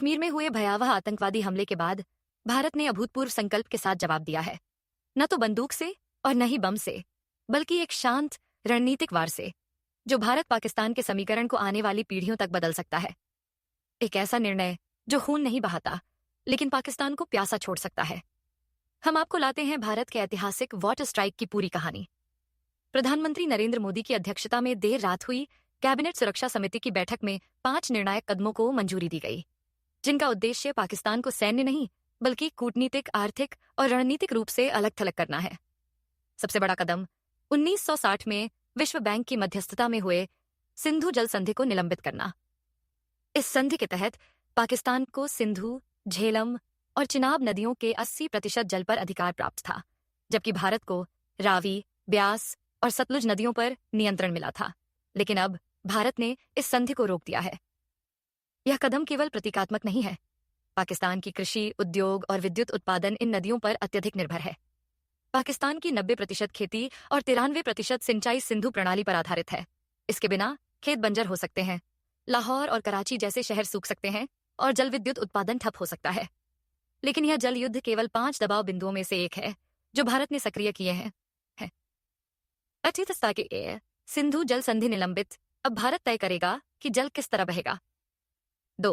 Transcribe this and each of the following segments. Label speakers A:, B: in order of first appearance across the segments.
A: कश्मीर में हुए भयावह आतंकवादी हमले के बाद भारत ने अभूतपूर्व संकल्प के साथ जवाब दिया है। न तो बंदूक से और न ही बम से, बल्कि एक शांत रणनीतिक वार से, जो भारत पाकिस्तान के समीकरण को आने वाली पीढ़ियों तक बदल सकता है। एक ऐसा निर्णय जो खून नहीं बहाता, लेकिन पाकिस्तान को प्यासा छोड़ सकता है। हम आपको लाते हैं भारत के ऐतिहासिक वाटर स्ट्राइक की पूरी कहानी। प्रधानमंत्री नरेंद्र मोदी की अध्यक्षता में देर रात हुई कैबिनेट सुरक्षा समिति की बैठक में 5 निर्णायक कदमों को मंजूरी दी गई, जिनका उद्देश्य पाकिस्तान को सैन्य नहीं बल्कि कूटनीतिक, आर्थिक और रणनीतिक रूप से अलग थलग करना है। सबसे बड़ा कदम 1960 में विश्व बैंक की मध्यस्थता में हुए सिंधु जल संधि को निलंबित करना। इस संधि के तहत पाकिस्तान को सिंधु, झेलम और चिनाब नदियों के 80% जल पर अधिकार प्राप्त था, जबकि भारत को रावी, ब्यास और सतलुज नदियों पर नियंत्रण मिला था। लेकिन अब भारत ने इस संधि को रोक दिया है। यह कदम केवल प्रतीकात्मक नहीं है। पाकिस्तान की कृषि, उद्योग और विद्युत उत्पादन इन नदियों पर अत्यधिक निर्भर है। पाकिस्तान की 90% खेती और 93% सिंचाई सिंधु प्रणाली पर आधारित है। इसके बिना खेत बंजर हो सकते हैं, लाहौर और कराची जैसे शहर सूख सकते हैं और जल विद्युत उत्पादन ठप हो सकता है। लेकिन यह जल युद्ध केवल 5 दबाव बिंदुओं में से एक है जो भारत ने सक्रिय किए हैं। अचिंता के सिंधु जल संधि निलंबित। अब भारत तय करेगा कि जल किस तरह बहेगा। 2.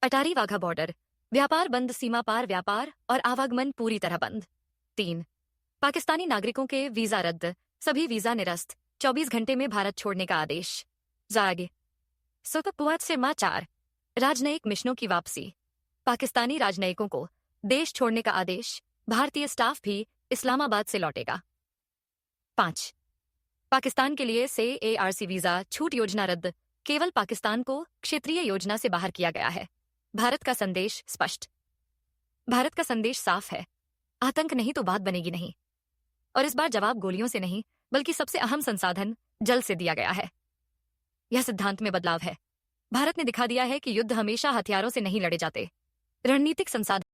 A: अटारी वाघा बॉर्डर, व्यापार बंद, सीमा पार व्यापार और आवागमन पूरी तरह बंद। 3. पाकिस्तानी नागरिकों के वीजा रद्द, सभी वीजा निरस्त, 24 घंटे में भारत छोड़ने का आदेश। जागे सुकपुआत से 4. राजनयिक मिशनों की वापसी, पाकिस्तानी राजनयिकों को देश छोड़ने का आदेश, भारतीय स्टाफ भी इस्लामाबाद से लौटेगा। 5. पाकिस्तान के लिए से ARC वीजा छूट योजना रद्द, केवल पाकिस्तान को क्षेत्रीय योजना से बाहर किया गया है। भारत का संदेश स्पष्ट, भारत का संदेश साफ है, आतंक नहीं तो बात बनेगी नहीं। और इस बार जवाब गोलियों से नहीं, बल्कि सबसे अहम संसाधन जल से दिया गया है। यह सिद्धांत में बदलाव है। भारत ने दिखा दिया है कि युद्ध हमेशा हथियारों से नहीं लड़े जाते, रणनीतिक संसाधन